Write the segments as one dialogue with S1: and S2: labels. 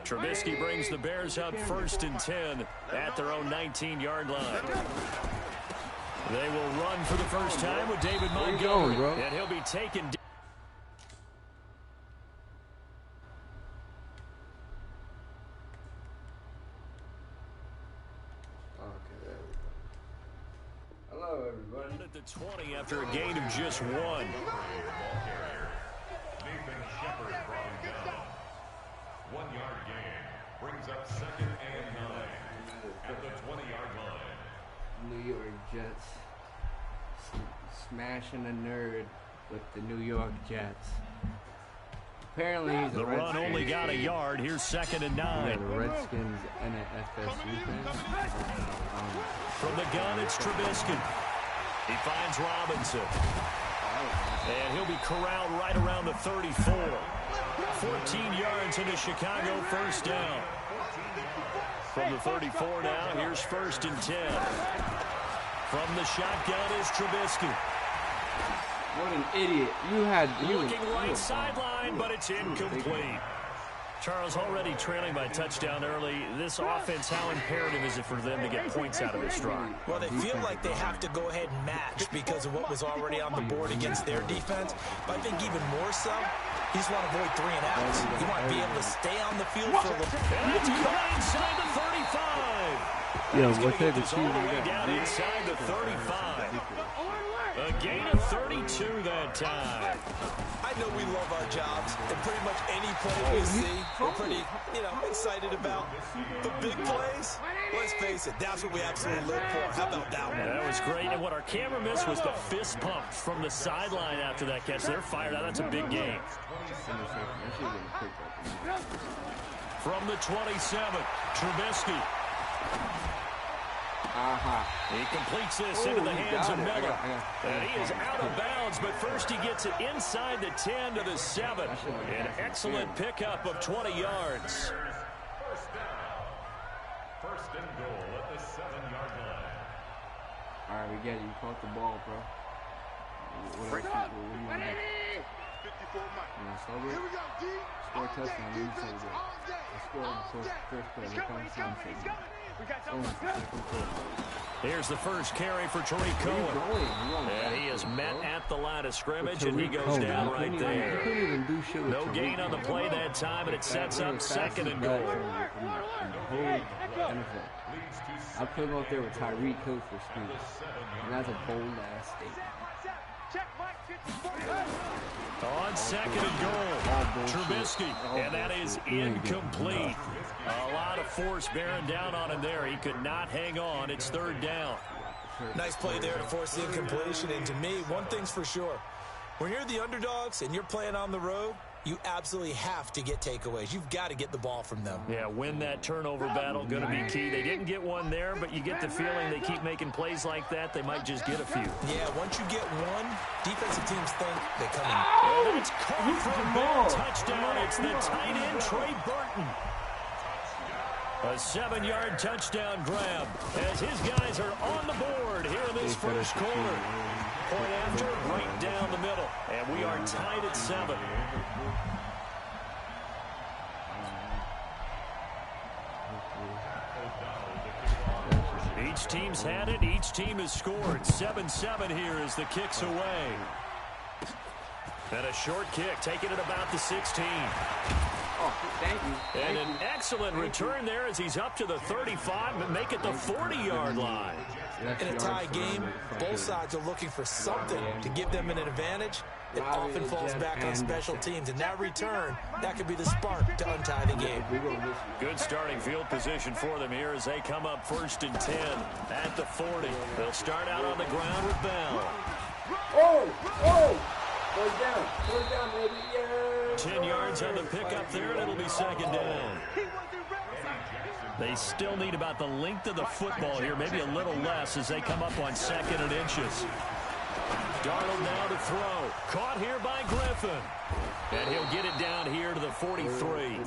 S1: Trubisky brings the Bears up 1st and 10 at their own 19-yard line. They will run for the first time with David Montgomery, and he'll be taken down.
S2: Hello, everybody.
S1: At the 20 after a gain of just 1.
S3: Nathan Shepard brought him down. 1-yard gain brings up 2nd and 9 at the 20-yard line.
S2: New York Jets smashing a nerd with the New York Jets. Apparently he's
S1: the run only got a yard. Here's 2nd and 9.
S2: Yeah, the Redskins and an FSU fan.
S1: From the gun, it's Trubisky. He finds Robinson. And he'll be corralled right around the 34. 14 yards into Chicago, first down. From the 34 now, here's 1st and 10. From the shotgun is Trubisky.
S2: What an idiot.
S1: Looking right sideline, but it's incomplete. Charles, already trailing by touchdown early. This offense, how imperative is it for them to get points out of this drive?
S4: Well, they feel like they have to go ahead and match because of what was already on the board against their defense. But I think even more so, you just want to avoid 3 and outs. You want to be able to stay on the field for a little bit.
S1: And it's caught inside the 35.
S2: Yeah,
S1: what's that? It's all the way down inside the 35. A gain of 32 that time.
S4: I know we love our jobs, and pretty much any play we see, we're pretty, excited about. The big plays, let's face it, that's what we absolutely live for. How about that one?
S1: That was great, and what our camera missed was the fist pump from the sideline after that catch. They're fired out. That's a big game. From the 27, Trubisky. He completes this into the hands of Miller. And he is out of bounds, but first he gets it inside the 10 to the 7. An excellent pickup of 20 yards.
S3: First down. 1st and goal at the 7-yard line.
S2: All right, we get it. You caught the ball, bro. What do you want to do? Here we go, D. Score a touchdown. You say that. I scored the first play.
S1: Here's the first carry for Tariq Cohen. And he is met at the line of scrimmage, and he goes down right there. No gain on the play that time, and it sets up 2nd and goal.
S2: I put him up there with Tyreek Hill for speed. And that's a bold-ass statement.
S1: On 2nd and goal, Trubisky, and that is incomplete. A lot of force bearing down on him there. He could not hang on. It's 3rd down.
S4: Nice play there to force the incompletion. And to me, one thing's for sure. When you're the underdogs and you're playing on the road, you absolutely have to get takeaways. You've got to get the ball from them.
S1: Yeah, win that turnover battle, going to be key. They didn't get one there, but you get the feeling they keep making plays like that, they might just get a few.
S4: Yeah, once you get one, defensive teams think they come in.
S1: And it's caught for a big touchdown. It's the tight end, Trey Burton. A 7-yard touchdown grab as his guys are on the board here in this first quarter. Point after, right down the middle. And we are tied at 7. Each team's had it. Each team has scored. 7-7 here as the kick's away. And a short kick, taking it about the 16.
S2: Oh, thank you.
S1: And an excellent return there as he's up to the 35 and make it the 40-yard line.
S4: In a tie game, both sides are looking for something to give them an advantage. It often falls back on special teams. And that return, that could be the spark to untie the game.
S1: Good starting field position for them here as they come up 1st and 10 at the 40. They'll start out on the ground with Bell.
S2: Oh! 3rd down, baby. Yeah.
S1: 10 yards on the pickup there, and it'll be 2nd down. They still need about the length of the football here, maybe a little less as they come up on 2nd and inches. Darnold now to throw. Caught here by Griffin. And he'll get it down here to the 43.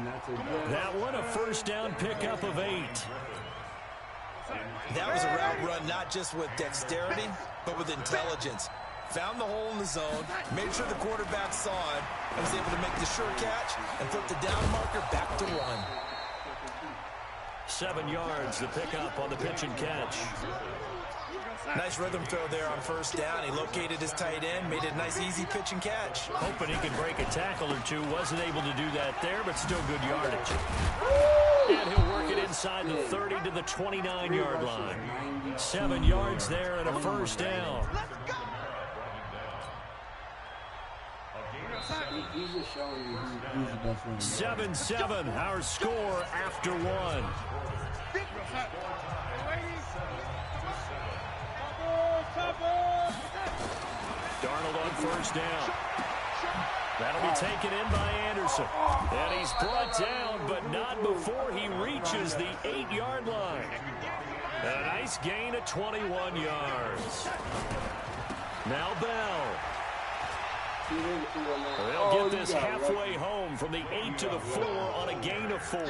S1: That one a 1st down pickup of 8.
S4: That was a route run not just with dexterity, but with intelligence. found the hole in the zone, made sure the quarterback saw him, and was able to make the sure catch and flip the down marker back to 1.
S1: 7 yards, the pickup on the pitch and catch.
S4: Nice rhythm throw there on first down. He located his tight end, made it a nice, easy pitch and catch.
S1: Hoping he could break a tackle or two. Wasn't able to do that there, but still good yardage. And he'll work it inside the 30 to the 29-yard line. 7 yards there and a first down.
S2: He's just showing you who's the best running back.
S1: 7-7, our score after 1. Darnold on first down. That'll be taken in by Anderson. And he's brought down, but not before he reaches the 8-yard line. A nice gain of 21 yards. Now Bell. They'll get this halfway home from the 8 to the 4 on a gain of 4.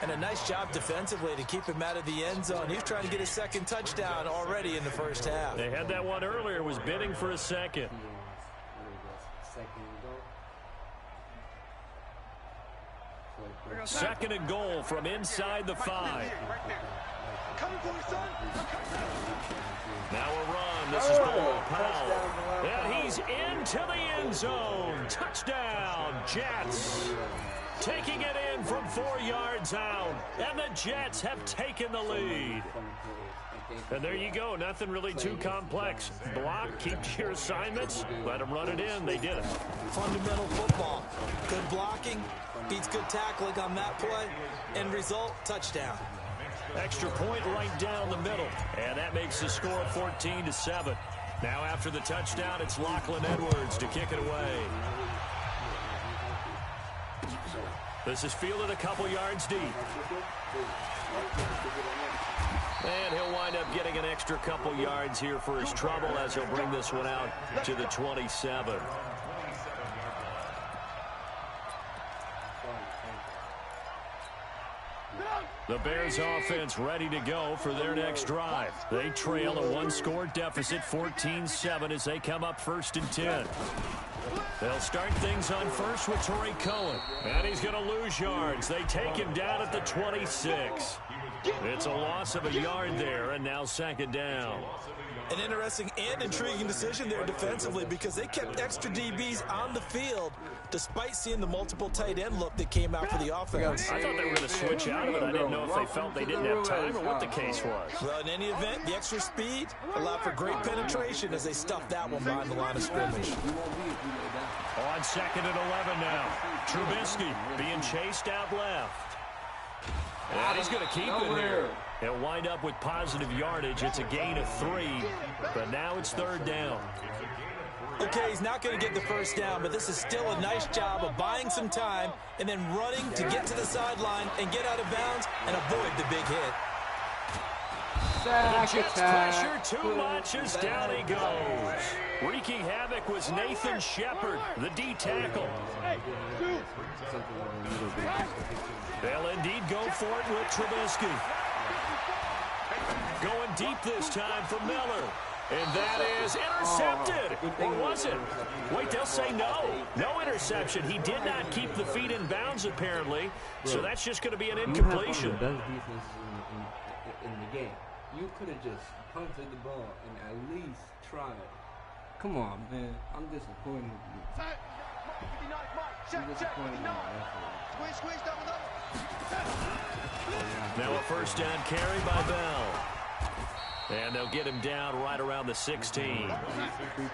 S4: And a nice job defensively to keep him out of the end zone. He was trying to get a second touchdown already in the first half.
S1: They had that one earlier, was bidding for a second. Second and goal from inside the 5. Now a run. This is Bilal Powell. And he's into the end zone. Touchdown, Jets. Taking it in from 4 yards out. And the Jets have taken the lead. And there you go. Nothing really too complex. Block, keep to your assignments, let them run it in. They did it.
S4: Fundamental football. Good blocking, beats good tackling on that play. End result, touchdown.
S1: Extra point right down the middle. And that makes the score 14-7. Now after the touchdown, it's Lachlan Edwards to kick it away. This is fielded a couple yards deep. And he'll wind up getting an extra couple yards here for his trouble as he'll bring this one out to the 27. The Bears offense ready to go for their next drive. They trail a one-score deficit, 14-7, as they come up 1st and 10. They'll start things on first with Torrey Cohen. And he's going to lose yards. They take him down at the 26. It's a loss of a yard there, and now 2nd down.
S4: An interesting and intriguing decision there defensively because they kept extra DBs on the field despite seeing the multiple tight end look that came out for the offense.
S1: I thought they were going to switch out of it. I didn't know if they felt they didn't have time or what the case was.
S4: Well, in any event, the extra speed allowed for great penetration as they stuffed that one behind the line of scrimmage.
S1: On 2nd and 11 now. Trubisky being chased out left. And he's going to keep it here. He'll wind up with positive yardage. It's a gain of 3, but now it's 3rd down.
S4: Okay, he's not going to get the first down, but this is still a nice job of buying some time and then running to get to the sideline and get out of bounds and avoid the big hit.
S1: The Jets pressure too much as down he goes. Wreaking havoc was Nathan Shepard, the D tackle. They'll indeed go for it with Trubisky. Going deep this time for Miller. And that is intercepted. Or was it? Wait, they'll say no. No interception. He did not keep the feet in bounds, apparently. So that's just going to be an incompletion.
S2: You have one of the best defenses in the game. You could have just punted the ball and at least tried. Come on, man. I'm disappointed with you. I'm disappointed in you.
S1: Now a first down carry by Bell. And they'll get him down right around the 16.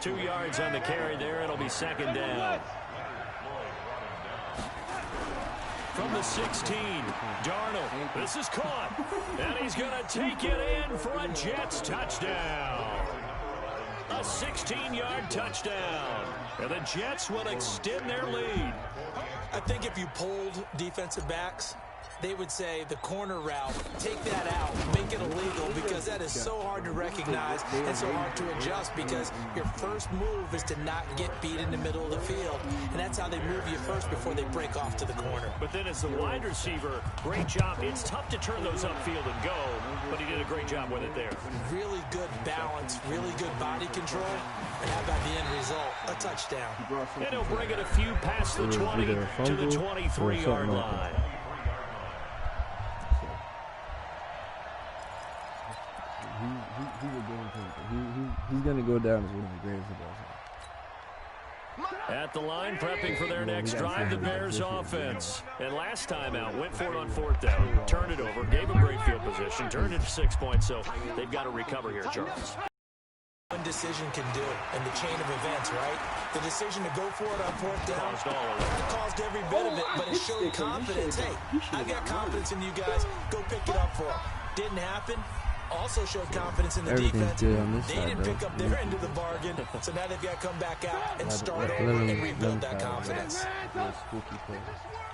S1: 2 yards on the carry there. It'll be 2nd down. From the 16, Darnold. This is caught. And he's going to take it in for a Jets touchdown. A 16-yard touchdown. And the Jets will extend their lead.
S4: I think if you polled defensive backs they would say the corner route, take that out, make it illegal, because that is so hard to recognize and so hard to adjust, because your first move is to not get beat in the middle of the field, and that's how they move you first before they break off to the corner.
S1: But then as the wide receiver, great job. It's tough to turn those upfield and go, but he did a great job with it there.
S4: Really good balance, really good body control, and how about the end result? A touchdown.
S1: And he'll bring it a few past the 20 to the 23-yard line.
S2: He's a game changer. He's going to go down as one of the greatest of all time.
S1: At the line, prepping for their next drive, the Bears offense. And last time out, went for it on 4th down, turned it over, gave them great field position, turned it to 6 points, so they've got to recover here, Charles.
S4: One decision can do in the chain of events, right? The decision to go for it on 4th down caused every bit of it, but it showed confidence. Hey, I've got confidence in you guys. Go pick it up for them. Didn't happen. Also showed confidence in the defense. They didn't pick up their end of the bargain, so now they've got to come back out and start over and rebuild that confidence.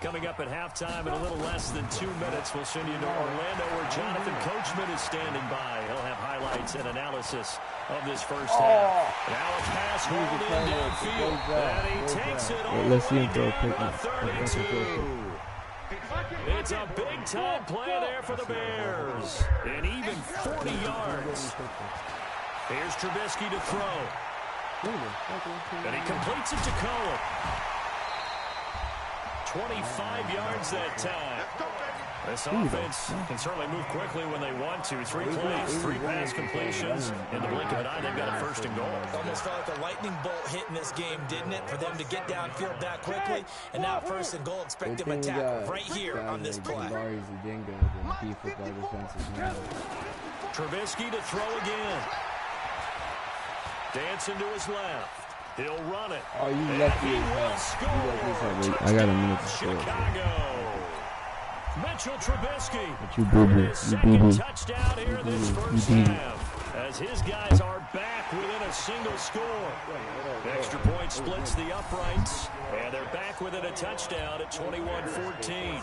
S1: Coming up at halftime in a little less than 2 minutes, we'll send you to Orlando where Jonathan Coachman is standing by. He'll have highlights and analysis of this first half. Now a pass hauled in downfield, and he takes it all the way down to 32. It's a big-time play there for the Bears. And even 40 yards. Here's Trubisky to throw. And he completes it to Cohen. 25 yards that time. This offense can certainly move quickly when they want to. 3 plays, 3 pass completions. In the blink of an eye, they've got a 1st and goal.
S4: Almost felt like a lightning bolt hit in this game, didn't it? For them to get downfield that quickly. And now 1st and goal, expect them to tackle right here on this play.
S1: Trubisky to throw again. Dancing to his left. He'll run it.
S2: Oh, you lucky.
S1: He will score.
S2: I got a minute to score.
S1: Chicago. Mitchell Trubisky.
S2: You boo-boo.
S1: His second touchdown here in this first half. As his guys are back within a single score. Extra point splits the uprights. And they're back within a touchdown at 21-14.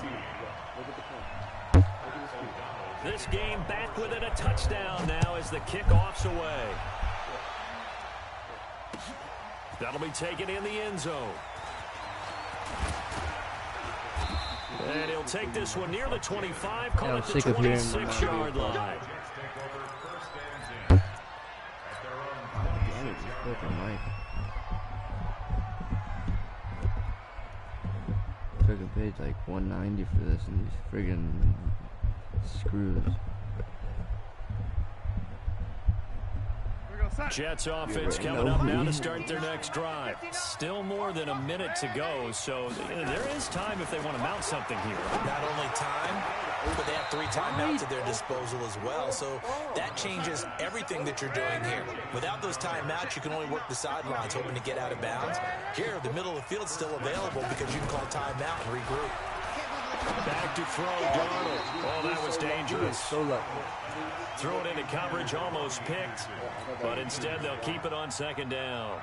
S1: This game back within a touchdown now as the kickoff's away. That'll be taken in the end zone. And he'll take this one near the 25, call it the 26-yard line.
S2: Took a page like 190 for this, and these friggin' screws.
S1: Jets offense coming up now to start their next drive. Still more than a minute to go, so there is time if they want to mount something here.
S4: Not only time, but they have 3 timeouts at their disposal as well, so that changes everything that you're doing here. Without those timeouts, you can only work the sidelines, hoping to get out of bounds. Here, the middle of the field's still available because you can call timeout and regroup.
S1: Back to throw, Darnold. Oh, that was dangerous.
S2: So lucky.
S1: Throw it into coverage, almost picked, but instead they'll keep it on 2nd down.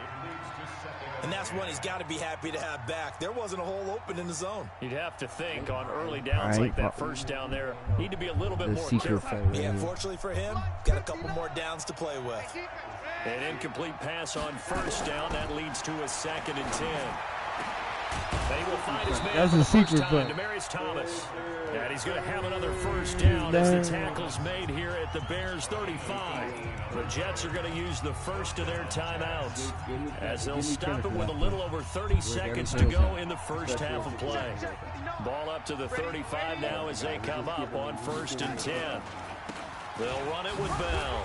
S4: And that's one he's got to be happy to have back. There wasn't a hole open in the zone.
S1: You'd have to think on early downs like that 1st down there, need to be a little bit more careful.
S4: Yeah, fortunately for him, got a couple more downs to play with.
S1: An incomplete pass on 1st down. That leads to a 2nd and 10. They will find his man for the first time, Demaryius Thomas. And he's going to have another 1st down as the tackle's made here at the Bears 35. The Jets are going to use the first of their timeouts as they'll stop it with a little over 30 seconds to go in the first half of play. Ball up to the 35 now as they come up on 1st and 10. They'll run it with Bell.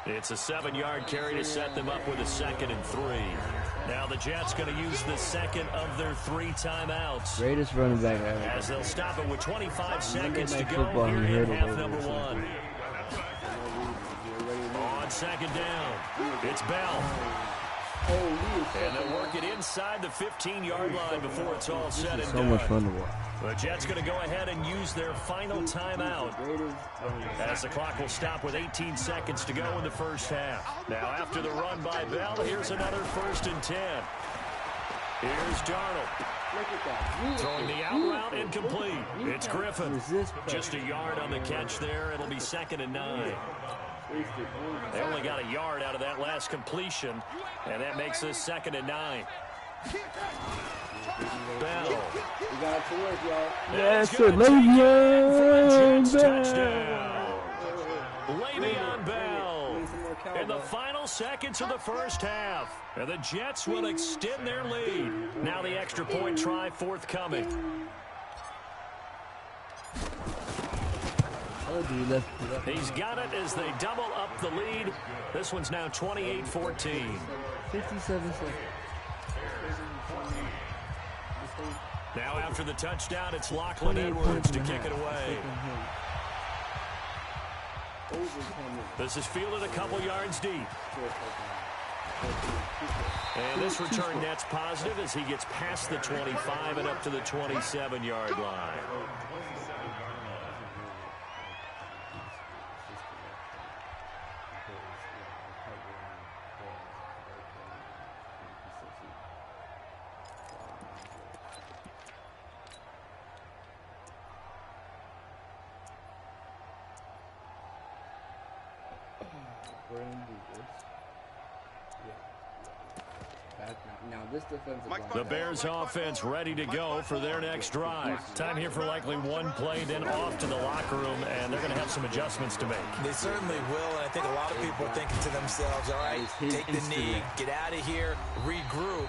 S1: It's a 7-yard carry to set them up with a 2nd and 3. Now the Jets going to use the second of their 3 timeouts.
S2: Greatest running back ever.
S1: As they'll stop it with 25 seconds to go here in half number 1. On 2nd down, it's Bell. And they'll work it inside the 15-yard line before it's all said and done.
S2: So much fun to watch.
S1: The Jets going to go ahead and use their final timeout as the clock will stop with 18 seconds to go in the first half. Now after the run by Bell, here's another 1st and 10. Here's Darnold. Throwing the out route incomplete. It's Griffin. Just a yard on the catch there. It'll be 2nd and 9. They only got a yard out of that last completion, and that makes this 2nd and 9. Bell.
S2: We got to work, y'all.
S1: Yes, sir. Le'Veon touchdown. Le'Veon Bell in the final seconds of the first half. And the Jets will extend their lead. Now the extra point try forthcoming. He's got it as they double up the lead. This one's now 28-14.
S2: 57 seconds.
S1: Now after the touchdown, it's Lachlan Edwards to kick it away. This is fielded a couple yards deep. And this return net's positive as he gets past the 25 and up to the 27-yard line. The Bears offense ready to go for their next drive. Time here for likely one play, then off to the locker room, and they're going to have some adjustments to make.
S4: They certainly will, and I think a lot of people are thinking to themselves, all right, take the knee, get out of here, regroup.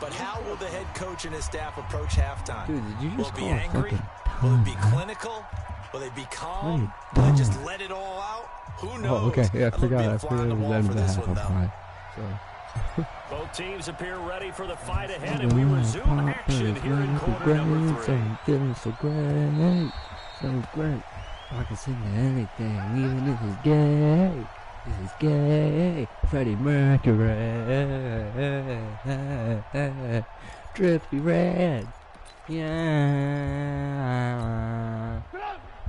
S4: But how will the head coach and his staff approach halftime?
S5: Dude, did you just
S4: will it be angry? Will it be clinical? Will they be calm? Will they just let it all out? Who knows?
S5: Oh, okay. Yeah, I forgot. I
S4: forgot it was for this one, though.
S1: Both teams appear ready for the fight ahead, and we resume action here in quarter number 3.
S5: Feeling so great, so great. I can sing anything, even if it's gay. This is gay. Freddie Mercury, Drippy Red, yeah.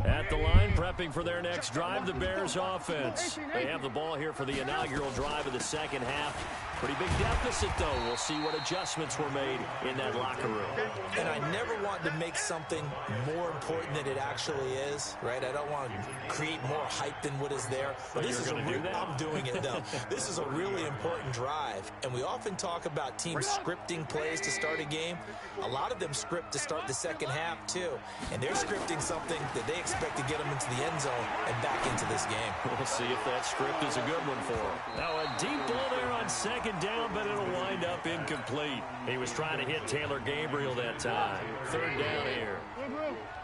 S1: At the line, prepping for their next drive, the Bears offense. They have the ball here for the inaugural drive of the second half. Pretty big deficit, though. We'll see what adjustments were made in that locker room.
S4: And I never want to make something more important than it actually is, right? I don't want to create more hype than what is there. But this is I'm doing it, though. This is a really important drive. And we often talk about teams scripting plays to start a game. A lot of them script to start the second half, too. And they're scripting something that they expect to get them into the end zone and back into this game.
S1: We'll see if that script is a good one for them. Now a deep ball there on second down, but it'll wind up incomplete. He was trying to hit Taylor Gabriel that time. Third down here.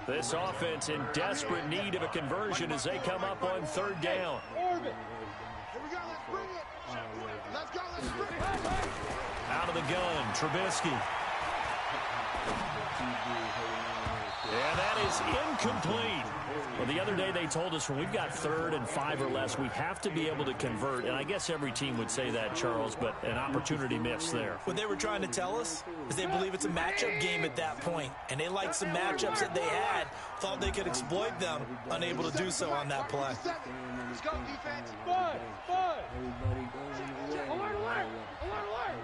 S1: This offense in desperate need of a conversion as they come up on third down. Out of the gun, Trubisky. And that is incomplete. Well, the other day they told us when we've got 3rd and 5 or less, we have to be able to convert. And I guess every team would say that, Charles, but an opportunity missed there.
S4: What they were trying to tell us is they believe it's a matchup game at that point. And they liked some matchups that they had, thought they could exploit them, unable to do so on that play.
S6: Let's go, defense. 5.
S2: Everybody goes in the way.
S6: Alert.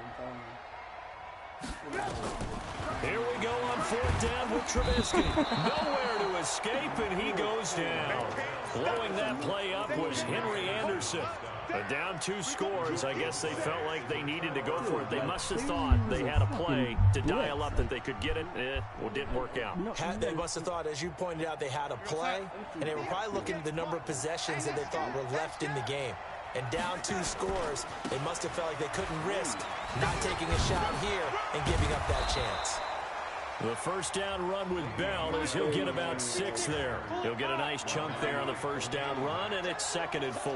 S1: Here we go on 4th down with Trubisky. Nowhere to escape, and he goes down. Blowing that play up was Henry Anderson. But down 2 scores, I guess they felt like they needed to go for it. They must have thought they had a play to dial up that they could get it. Well, it didn't work out.
S4: They must have thought, as you pointed out, they had a play, and they were probably looking at the number of possessions that they thought were left in the game. And down 2 scores, they must have felt like they couldn't risk not taking a shot here and giving up that chance.
S1: The first down run with Bell is he'll get about 6 there. He'll get a nice chunk there on the first down run, and it's 2nd and 4.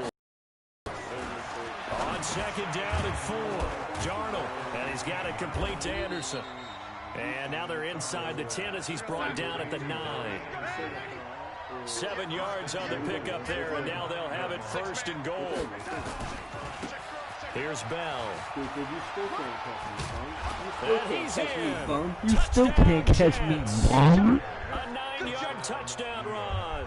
S1: On 2nd down and 4, Darnold, and he's got it complete to Anderson. And now they're inside the 10 as he's brought down at the 9. 7 yards on the pickup there, and now they'll have it 1st and goal. Here's Bell. And he's in.
S5: You still can't catch me, Mom.
S1: A 9-yard touchdown run.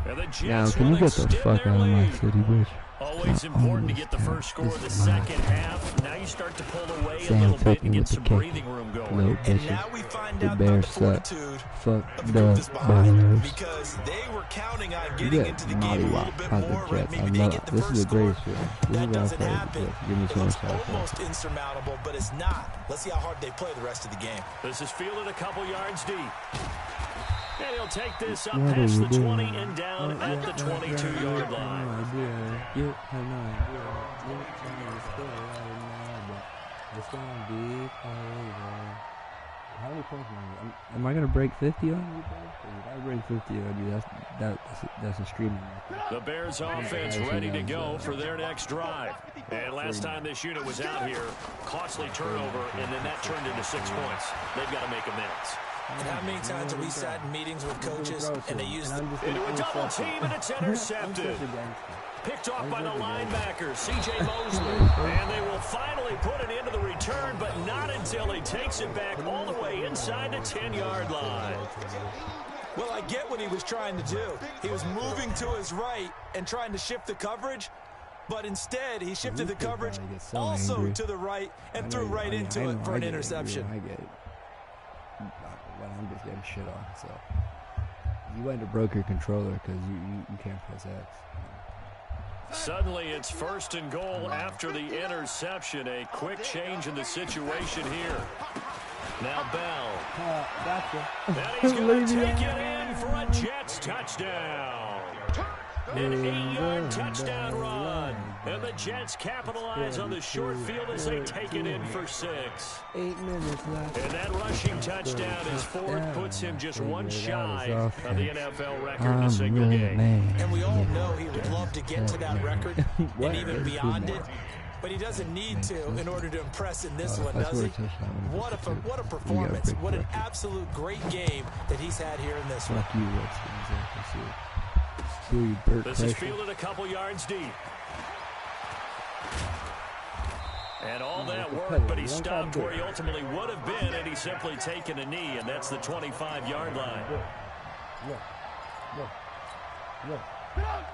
S1: And the Jets
S5: Now, can you get the fuck out of my city, bitch?
S1: Always important to get the first score of the second half. Now you start to pull away a little bit and get some breathing room going. going.
S4: And now we find out about the fortitude of the
S5: Bears.
S4: Gophers behind it, because they were counting on getting into the game a little bit more, right? Maybe they get the first score. That doesn't happen. It looks almost insurmountable, but it's not. Let's see how hard they play the rest of the game.
S1: This is fielded a couple yards deep. And he'll take this up past the 20 and down at the 22-yard line.
S5: It's going to be over. How many points am I going to break 50 on you, bro? If I break 50 on you, that's a streaming.
S1: The Bears offense ready to go for their next drive. And last time this unit was out here, costly turnover, and then that turned into 6 points. They've got to make amends.
S4: And how many times have we sat in meetings with coaches and they use
S1: into a double team, and it's intercepted. Picked off by the linebacker, C.J. Mosley. And they will finally put it into the return, but not until he takes it back all the way inside the 10-yard line.
S4: Well, I get what he was trying to do. He was moving to his right and trying to shift the coverage, but instead he shifted the coverage also to the right and threw right into it for an interception.
S5: I get it. But I'm just getting shit on, so you went to broke your controller because you can't press X.
S1: Suddenly it's 1st and goal after the interception. A quick change in the situation here. Now Bell.
S5: Gotcha.
S1: And he's going to take it in for a Jets touchdown. An 8-yard touchdown run. And the Jets capitalize on the short field as they take it in for 6.
S5: 8 minutes left.
S1: And that rushing touchdown is 4th, puts him just one shy of the NFL record in a single game.
S4: And we all know he would love to get to that record and even beyond it. But he doesn't need to in order to impress in this one, does he? What a performance. What an absolute great game that he's had here in this one.
S1: This is fielded a couple yards deep. And all that work, but he stopped where he ultimately would have been, and he's simply taken a knee, and that's the 25-yard line.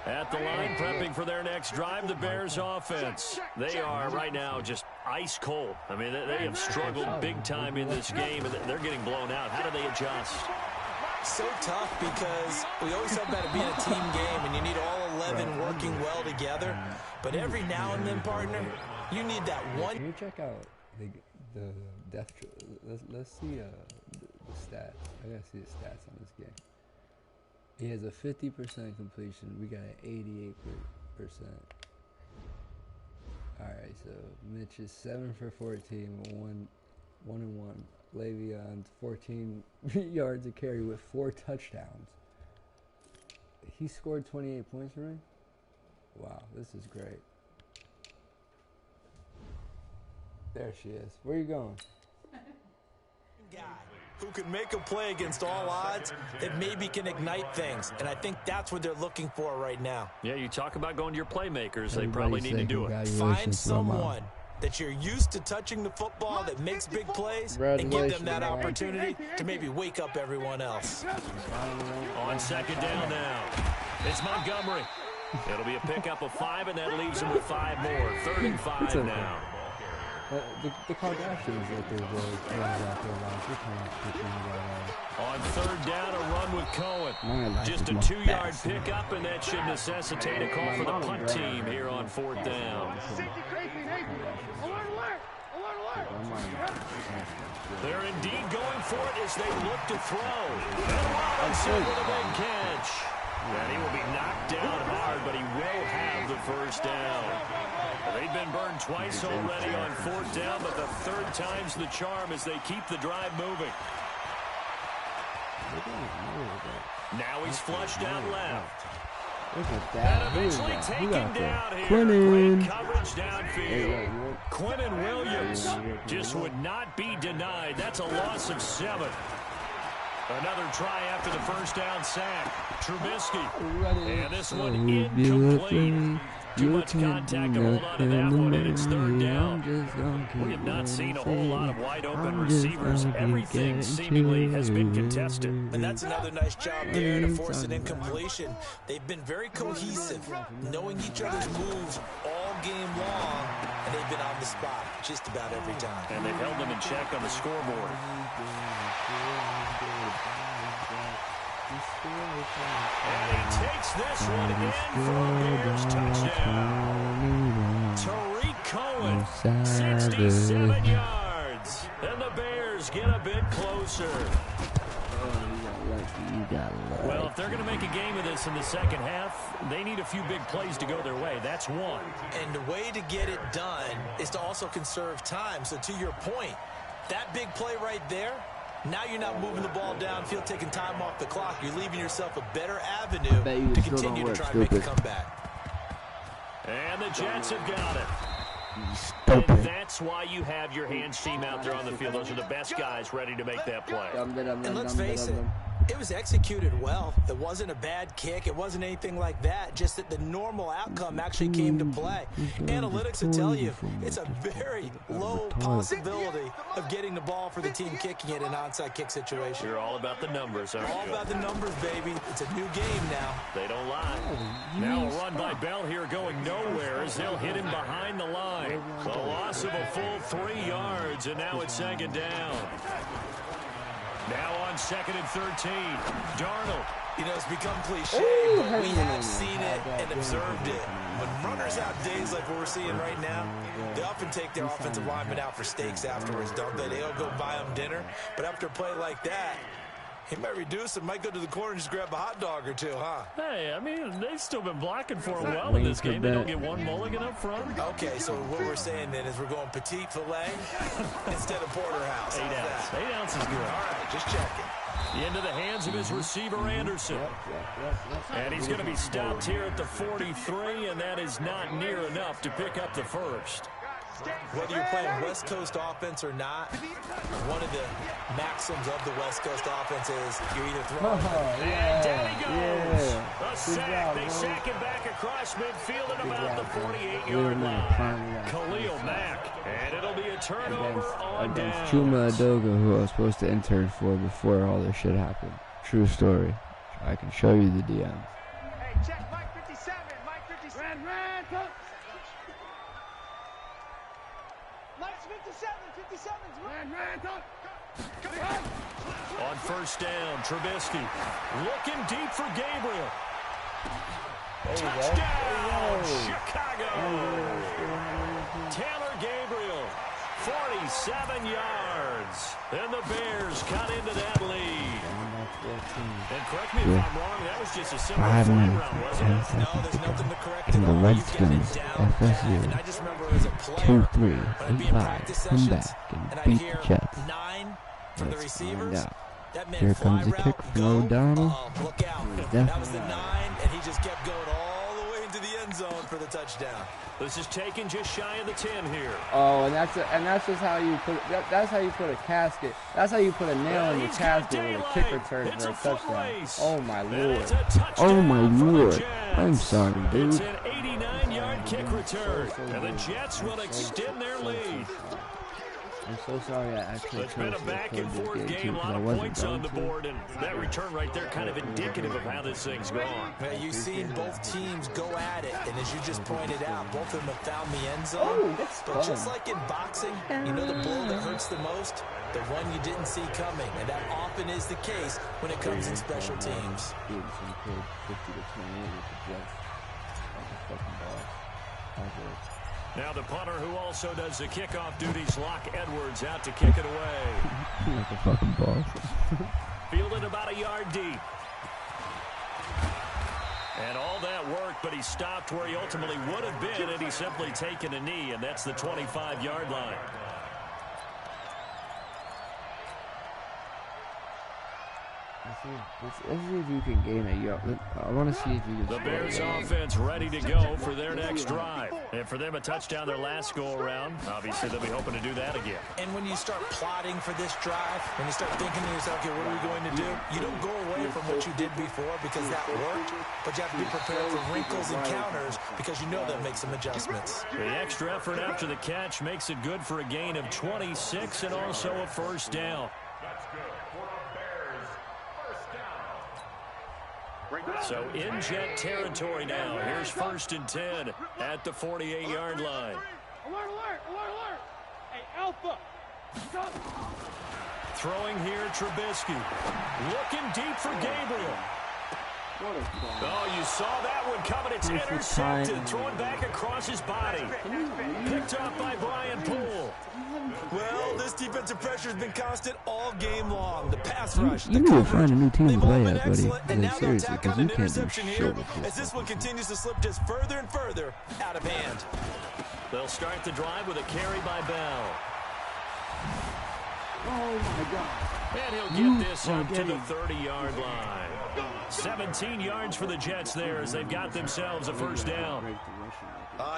S1: At the line, prepping for their next drive, the Bears offense. They are right now just ice cold. I mean, they have struggled big time in this game, and they're getting blown out. How do they adjust?
S4: So tough, because we always talk about it being a team game, and you need all 11 working well together. But every now and then, partner, you need that one.
S5: Can you check out the death? Let's see the stats. I gotta see the stats on this game. He has a 50% completion. We got an 88%. All right, so Mitch is 7 for 14, 1-1. Le'Veon's 14 yards a carry with 4 touchdowns. He scored 28 points for me. Wow, this is great. There she is. Where are you going?
S4: Guy who can make a play against all odds, that maybe can ignite things, and I think that's what they're looking for right now.
S1: Yeah, you talk about going to your playmakers. They probably need to do it.
S4: Find someone that you're used to touching the football that makes big plays and give them that opportunity to maybe wake up everyone else.
S1: On 2nd down now, it's Montgomery. It'll be a pickup of 5, and that leaves him with 5 more. 3rd and 5 now.
S5: The Kardashians that they're
S1: on 3rd down, a run with Cohen. Just a 2-yard pickup, and that should necessitate a call for the punt team here on 4th down. They're indeed going for it as they look to throw. And Robinson with a big catch. And he will be knocked down hard, but he will have the 1st down. They've been burned twice already on 4th down, but the 3rd time's the charm as they keep the drive moving. Now he's flushed out left. And eventually taken down here. Great coverage downfield. Quinnen Williams just would not be denied. That's a loss of 7. Another try after the 1st down sack. Trubisky. And this one incomplete. Too much contact to hold on to that one, and it's 3rd down. We have not seen a whole lot of wide-open receivers. Everything seemingly has been contested.
S4: And that's another nice job there to force an incompletion. They've been very cohesive, knowing each other's moves all game long, and they've been on the spot just about every time.
S1: And they've held them in check on the scoreboard. And he takes this one in for a Bears touchdown. Tariq Cohen, 67 yards. And the Bears get a bit closer. Well, if they're going to make a game of this in the second half, they need a few big plays to go their way. That's one.
S4: And the way to get it done is to also conserve time. So to your point, that big play right there, now you're not moving the ball downfield, taking time off the clock. You're leaving yourself a better avenue to continue to try to make a comeback.
S1: And the Jets have got it. And that's why you have your hands team out there on the field. Those are the best guys ready to make that play.
S4: And let's face it, it was executed well. It wasn't a bad kick. It wasn't anything like that. Just that the normal outcome actually came to play. Analytics will tell you it's a very low possibility of getting the ball for the team kicking it in an onside kick situation.
S1: You're all about the numbers, aren't you?
S4: All about the numbers, baby. It's a new game now.
S1: They don't lie. Now a run by Bell here going nowhere as they'll hit him behind the line. A loss of a full 3 yards, and now it's second down. Now on 2nd and 13, Darnold.
S4: You know, it's become cliche, but we have seen it and observed it. When runners have days like what we're seeing right now, they often take their offensive linemen out for steaks afterwards, don't they? They'll go buy them dinner. But after a play like that, he might reduce it, might go to the corner and just grab a hot dog or two, huh?
S1: Hey, I mean, they've still been blocking for him well in this game. They don't get one mulligan up front.
S4: Okay, so what we're saying then is we're going petite filet instead of porterhouse.
S1: 8 ounce. 8 ounce is good.
S4: All right, just checking.
S1: Into the hands of his receiver, Anderson. And he's going to be stopped here at the 43, and that is not near enough to pick up the first.
S4: Whether you're playing West Coast offense or not, one of the maxims of the West Coast offense is you're either throwing.
S1: And down he goes. A sack. They sack him back across midfield at about the 48-yard line. Khalil Mack. And it'll be a turnover on down.
S5: Against Chuma Adoga, who I was supposed to intern for before all this shit happened. True story. I can show you the DMs.
S6: Hey, check Mike 57. Mike 57. Red, Mike's 57. 57's red.
S1: On first down, Trubisky looking deep for Gabriel. Touchdown, Chicago. Taylor Gabriel, 47 yards. And the Bears cut into that lead. And correct me if I'm wrong, that was just a simple fly round, wasn't it?
S4: No, there's nothing to correct
S5: And
S4: at
S5: the
S4: all.
S5: Redskins, FSU,
S4: And I just remember as a player,
S5: 2-3,
S4: when I'd be in
S5: 8-5,
S4: practice
S5: come
S4: sessions,
S5: back
S4: and
S5: and
S4: I'd
S5: beat
S4: hear
S5: the Jets.
S4: 9 from the
S5: Let's find
S4: receivers.
S5: out.
S4: That meant
S5: Here
S4: fly
S5: comes the
S4: route,
S5: kick from O'Donnell.
S4: look out. That was the 9, and he just kept going all the way into the end zone for the touchdown.
S1: This is taken just shy of the 10 here.
S5: Oh, and that's just how you put that's how you put a casket. That's how you put a nail in the casket with a kick return for a touchdown. Oh my lord. Oh my lord. I'm sorry, dude.
S1: It's an 89-yard kick return, and the Jets will extend their lead.
S5: I'm so sorry I actually
S1: It's been a back-and-forth game, a lot of points on the board, and that return right there kind of indicative of how this thing's gone.
S4: Well, you've seen both teams go at it, and as you just pointed out, both of them have found the end zone. But just like in boxing, you know the blow that hurts the most? The one you didn't see coming, and that often is the case when it comes in special teams.
S1: Now the punter, who also does the kickoff duties, Locke Edwards, out to kick it away.
S5: Like a fucking ball.
S1: Fielded about a yard deep. And all that work, but he stopped where he ultimately would have been had he simply taken a knee, and that's the 25-yard line.
S5: Let's see if you can gain a yard. I want to see if you can.
S1: The Bears offense ready to go for their next drive. And for them, a touchdown their last go-around. Obviously, they'll be hoping to do that again.
S4: And when you start plotting for this drive, when you start thinking to yourself, okay, what are we going to do? You don't go away from what you did before because that worked, but you have to be prepared for wrinkles and counters because you know they'll make some adjustments.
S1: The extra effort after the catch makes it good for a gain of 26 and also a first down.
S3: That's good for a Bears first down.
S1: So in Jet territory now. Here's 1st and 10 at the 48-yard line.
S6: Alert, alert, alert, alert. Hey, Alpha. Stop.
S1: Throwing here, Trubisky. Looking deep for Gabriel. Oh, you saw that one coming. It's intercepted. Throwing back across his body. Picked up by Brian Poole.
S4: Well, this defensive pressure has been constant all game long. The pass rush, the
S5: You will
S4: coverage,
S5: find a new team to
S4: they've all
S5: play
S4: been
S5: at, buddy.
S4: excellent, and
S5: Like,
S4: now they'll
S5: seriously,
S4: tack
S5: because
S4: on
S5: you
S4: an
S5: can't do
S4: interception
S5: shit
S4: here
S5: with
S4: as this one continues to slip just further and further out of hand.
S1: They'll start the drive with a carry by Bell.
S2: Oh, my God.
S1: And he'll get this up to the 30-yard line. 17 yards for the Jets there as they've got themselves a first down.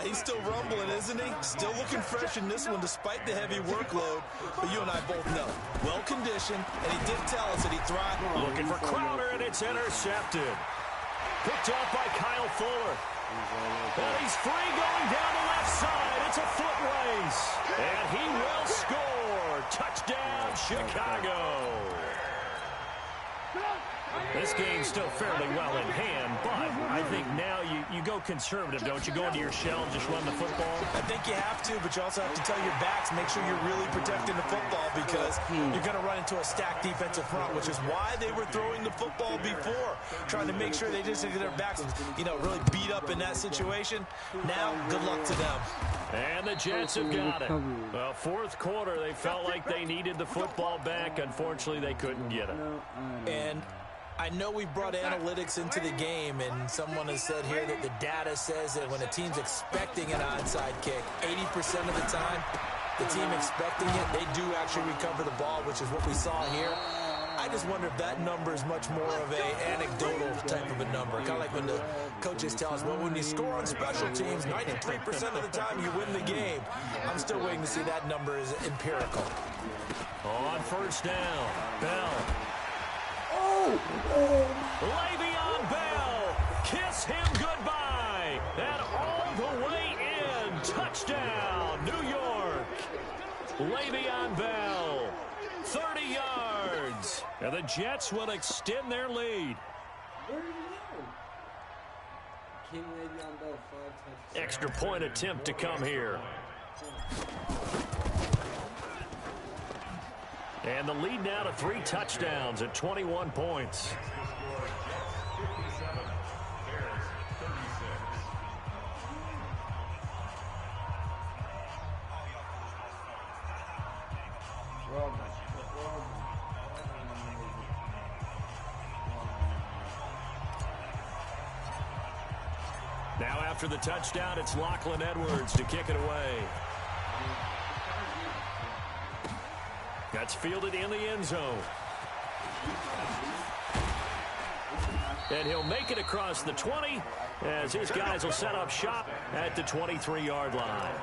S4: He's still rumbling, isn't he? Still looking fresh in this one despite the heavy workload. But you and I both know, well-conditioned, and he did tell us that he thrived.
S1: Looking for Crowder, and it's intercepted. Picked up by Kyle Fuller. And he's free going down the left side. It's a foot race. And he will score. Touchdown, Chicago. This game's still fairly well in hand, but I think now you go conservative, don't you? Go into your shell and just run the football.
S4: I think you have to, but you also have to tell your backs, make sure you're really protecting the football because you're going to run into a stacked defensive front, which is why they were throwing the football before, trying to make sure they just get their backs, really beat up in that situation. Now, good luck to them.
S1: And the Jets have got it. Well, fourth quarter, they felt like they needed the football back. Unfortunately, they couldn't get it.
S4: And I know we've brought analytics into the game, and someone has said here that the data says that when a team's expecting an onside kick, 80% of the time, the team expecting it, they do actually recover the ball, which is what we saw here. I just wonder if that number is much more of an anecdotal type of a number. Kind of like when the coaches tell us, well, when you score on special teams, 93% of the time you win the game. I'm still waiting to see that number is empirical.
S1: On first down, Bell. Le'Veon Bell, kiss him goodbye, and all the way in, touchdown, New York. Le'Veon Bell, 30 yards, and the Jets will extend their lead. Extra point attempt to come here. And the lead now to 3 touchdowns at 21 points. Now after the touchdown, it's Lachlan Edwards to kick it away. That's fielded in the end zone. And he'll make it across the 20 as his guys will set up shop at the 23-yard line.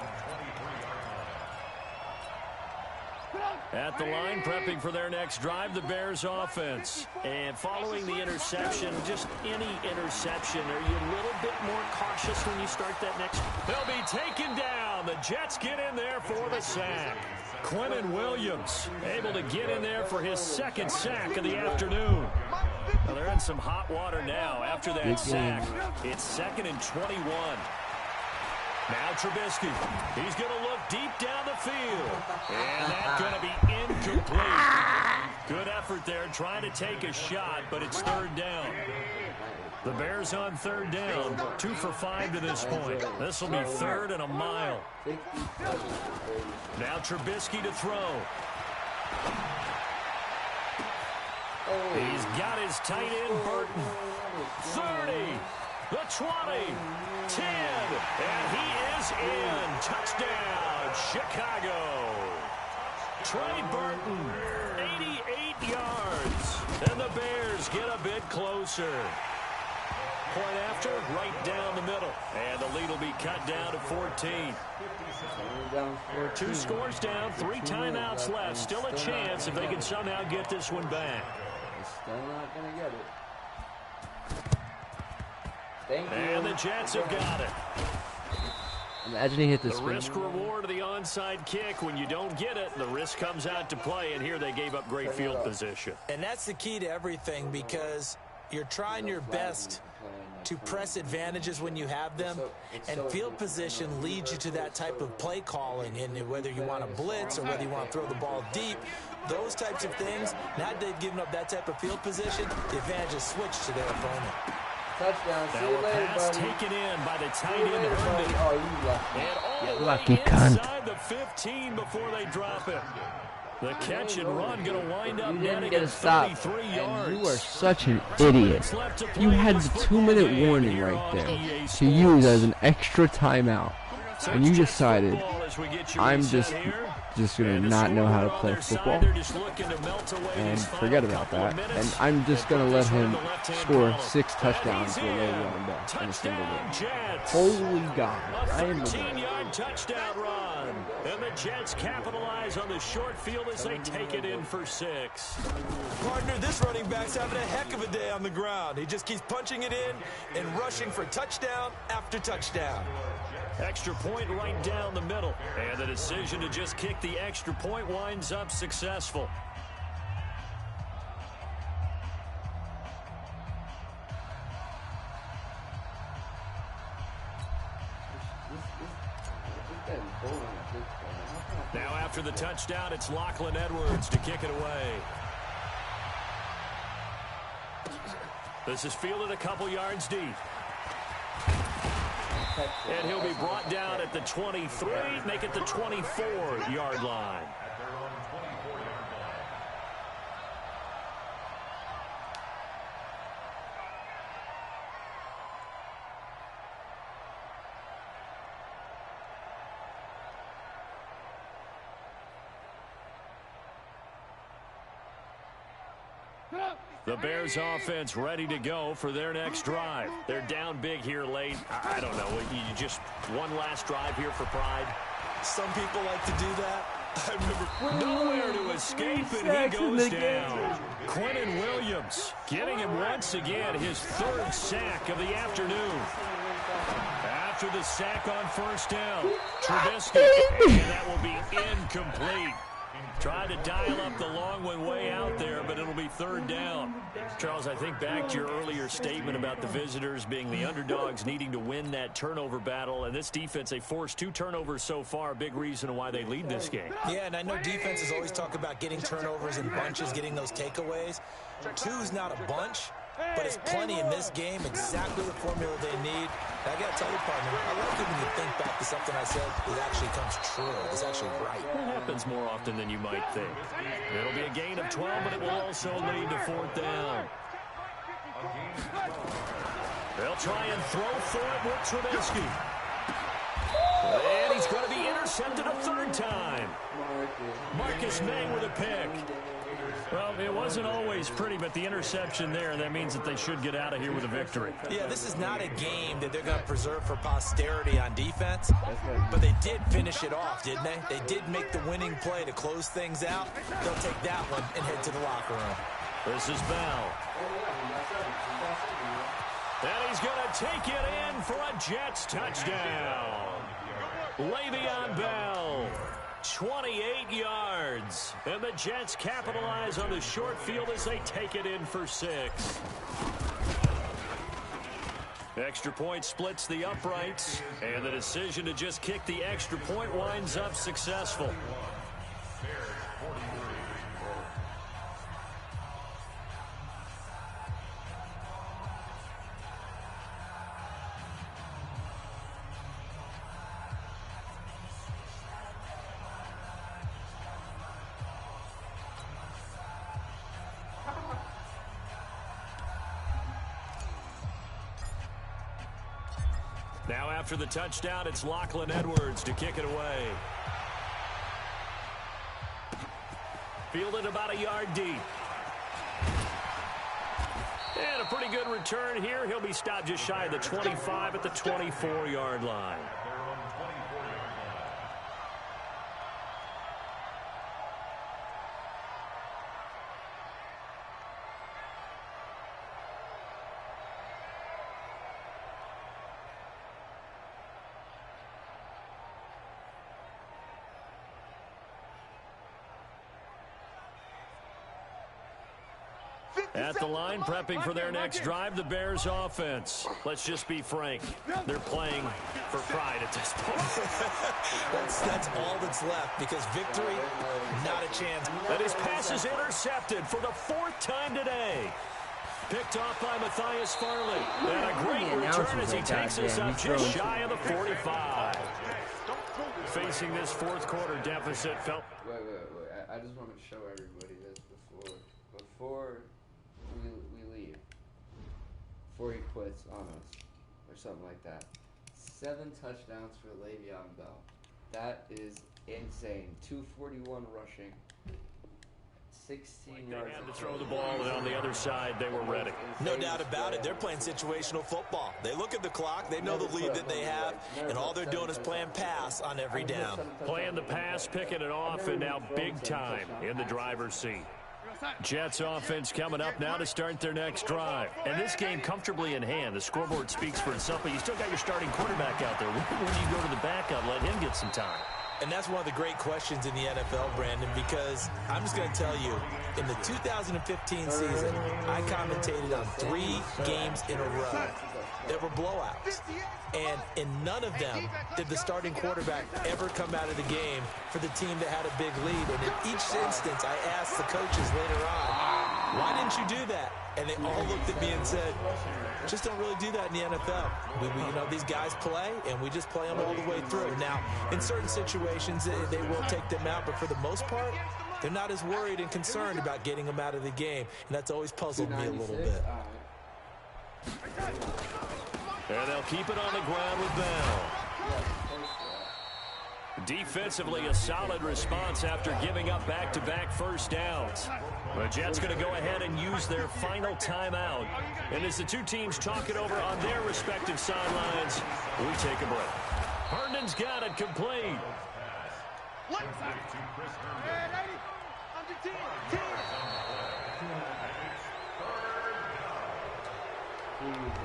S1: At the line, prepping for their next drive, the Bears offense. And following the interception, just any interception, are you a little bit more cautious when you start that next? They'll be taken down. The Jets get in there for the sack. Quentin Williams able to get in there for his second sack of the afternoon. Well, they're in some hot water now after that sack. It's 2nd and 21. Now Trubisky. He's going to look deep down the field. And that's going to be incomplete. Good effort there trying to take a shot, but it's 3rd down. The Bears on 3rd down, 2 for 5 to this point. This will be 3rd and a mile. Now Trubisky to throw. He's got his tight end, Burton. 30, the 20, 10, and he is in. Touchdown, Chicago. Trey Burton, 88 yards. And the Bears get a bit closer. Point after, right down the middle. And the lead will be cut down to 14. 2 scores down, 3 timeouts left. Still a chance if they can somehow get this one back.
S2: Still not going to get it.
S1: And the Jets have got it.
S5: Imagine he hit the
S1: risk reward of the onside kick. When you don't get it, the risk comes out to play. And here they gave up great field position.
S4: And that's the key to everything because You're trying your best to press advantages when you have them, and field position leads you to that type of play calling. And whether you want to blitz or whether you want to throw the ball deep, those types of things, now that they've given up that type of field position, the advantage is switched to their opponent.
S5: Touchdown. See
S1: Now
S5: you
S1: a
S5: later,
S1: pass
S5: buddy.
S1: taken in by the tight end,
S5: Later, buddy.
S1: Herndon.
S5: Oh, you lucky.
S1: And all the
S5: lucky
S1: way
S5: cunt.
S1: inside the 15 before they drop it. The catch and run going to wind up
S5: You didn't
S1: netting
S5: get a
S1: at
S5: stop.
S1: 33 yards.
S5: And you are such an idiot. You had the 2-minute warning right there to use as an extra timeout. And you decided, I'm just going to not know how to play football and forget about that. And I'm just going to let him score 6 touchdowns with Le'Veon Bell in a single game. Holy God. I am the
S1: 13-yard touchdown run. And the Jets capitalize on the short field as they take it in for 6.
S4: Partner, this running back's having a heck of a day on the ground. He just keeps punching it in and rushing for touchdown after touchdown.
S1: Extra point right down the middle. And the decision to just kick the extra point winds up successful. Now after the touchdown, it's Lachlan Edwards to kick it away. This is fielded a couple yards deep. And he'll be brought down at the 23, make it the 24-yard line. The Bears offense ready to go for their next drive. They're down big here late. I don't know. You just one last drive here for pride.
S4: Some people like to do that. I remember
S1: nowhere to escape, and he goes down. Quentin Williams getting him once again his 3rd sack of the afternoon. After the sack on first down, Trubisky, and that will be incomplete. Tried to dial up the long one way out there, but it'll be 3rd down. Charles, I think back to your earlier statement about the visitors being the underdogs needing to win that turnover battle. And this defense, they forced 2 turnovers so far, a big reason why they lead this game.
S4: Yeah, and I know defenses always talk about getting turnovers in bunches, getting those takeaways. 2's not a bunch, but it's plenty in this game, exactly the formula they need. And I got to tell you, partner, I like it when you think back to something I said that actually comes true. It's actually right.
S1: It happens more often than you might think. It'll be a gain of 12, but it will also lead to 4th down. They'll try and throw for it with Trubisky. And he's going to be intercepted a 3rd time. Marcus May with a pick. Well, it wasn't always pretty, but the interception there, that means that they should get out of here with a victory.
S4: Yeah, this is not a game that they're going to preserve for posterity on defense, but they did finish it off, didn't they? They did make the winning play to close things out. They'll take that one and head to the locker room.
S1: This is Bell. And he's going to take it in for a Jets touchdown. Le'Veon Bell. 28 yards. And the Jets capitalize on the short field as they take it in for 6. Extra point splits the uprights. And the decision to just kick the extra point winds up successful. Now after the touchdown, it's Lachlan Edwards to kick it away. Fielded about a yard deep. And a pretty good return here. He'll be stopped just shy of the 25 at the 24-yard line. At the line, prepping for their next drive, the Bears offense. Let's just be frank. They're playing for pride at this point.
S4: that's all that's left, because victory, not a chance.
S1: And his pass is intercepted for the 4th time today. Picked off by Matthias Farley. And a great return as he takes us up just shy of the 45. Facing this 4th quarter deficit.
S2: Wait. I just want to show everybody this before we leave. Before he quits on us. Or something like that. 7 touchdowns for Le'Veon Bell. That is insane. 241 rushing. 16 yards.
S1: They had to throw the ball, and on the other side, they were ready.
S4: No doubt about it. They're playing situational football. They look at the clock. They know the lead that they have, and all they're doing is playing pass on every down.
S1: Playing the pass, picking it off, and now big time in the driver's seat. Jets offense coming up now to start their next drive. And this game comfortably in hand. The scoreboard speaks for itself, but you still got your starting quarterback out there. When do you go to the backup, let him get some time?
S4: And that's one of the great questions in the NFL, Brandon, because I'm just going to tell you, in the 2015 season, I commentated on 3 games in a row that were blowouts. And in none of them did the starting quarterback ever come out of the game for the team that had a big lead. And in each instance, I asked the coaches later on, why didn't you do that? And they all looked at me and said, just don't really do that in the NFL. You know, these guys play, and we just play them all the way through. Now, in certain situations, they will take them out, but for the most part, they're not as worried and concerned about getting them out of the game, and that's always puzzled me a little bit.
S1: And they'll keep it on the ground with Bell. Defensively, a solid response after giving up back-to-back first downs. The Jets going to go ahead and use their final timeout. And as the two teams talk it over on their respective sidelines, we take a break. Herndon's got it complete.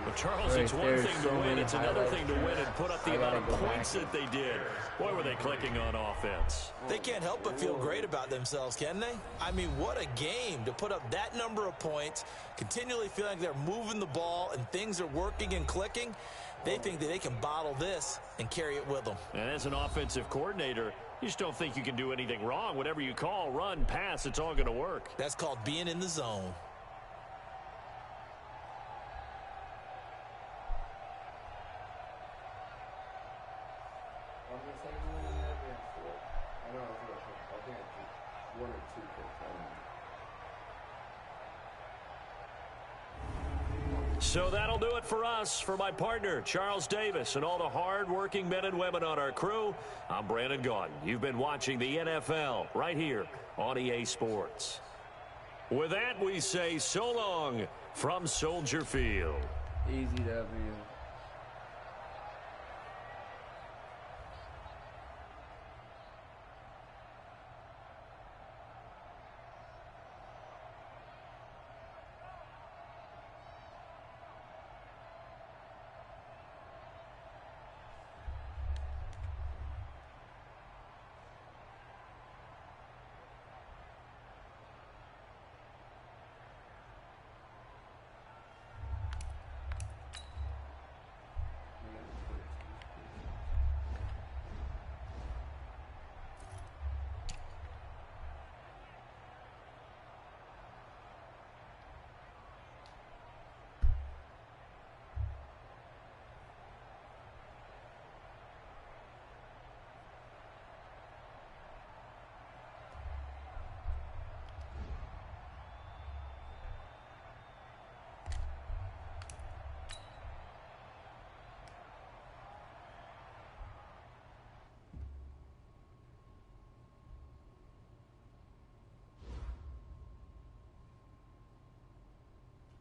S1: But Charles, it's one thing to win. It's another thing to win and put up the amount of points that they did. Boy, were they clicking on offense.
S4: They can't help but feel great about themselves, can they? I mean, what a game to put up that number of points, continually feeling like they're moving the ball and things are working and clicking. They think that they can bottle this and carry it with them.
S1: And as an offensive coordinator, you just don't think you can do anything wrong. Whatever you call, run, pass, it's all going to work.
S4: That's called being in the zone.
S1: So that'll do it for us. For my partner, Charles Davis, and all the hard-working men and women on our crew, I'm Brandon Gaudin. You've been watching the NFL right here on EA Sports. With that, we say so long from Soldier Field.
S2: Easy W.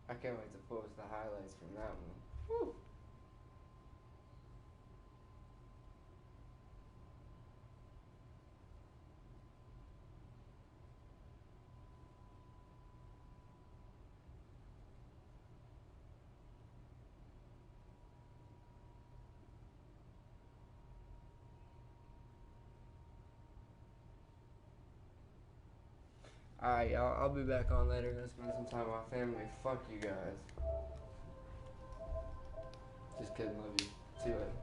S2: I can't wait to post the highlights from that one. Whew. Alright, y'all. I'll be back on later. Gonna spend some time with my family. Fuck you guys. Just kidding. Love you. See you later.